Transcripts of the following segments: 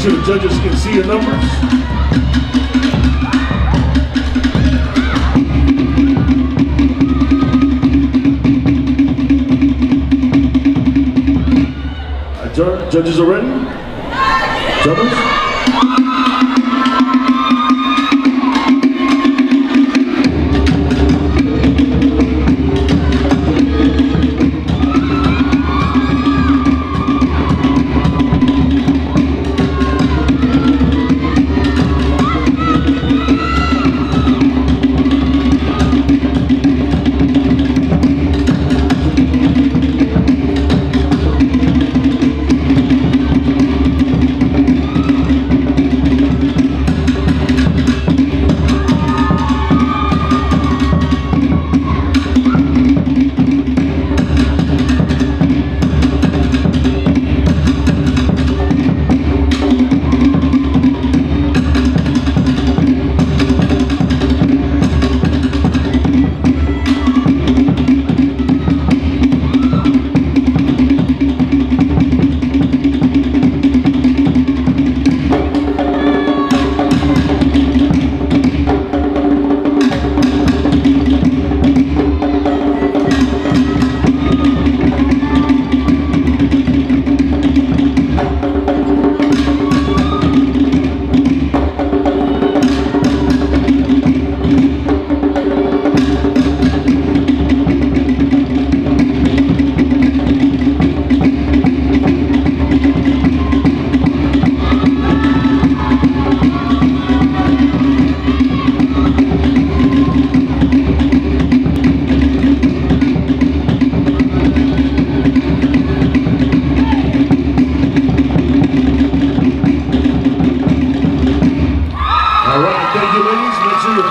sure the judges can see your numbers. Judges are ready? Judges?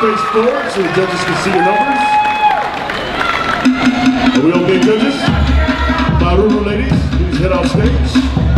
Face forward so the judges can see your numbers. Are we okay, judges? My Ruru ladies, please head off stage.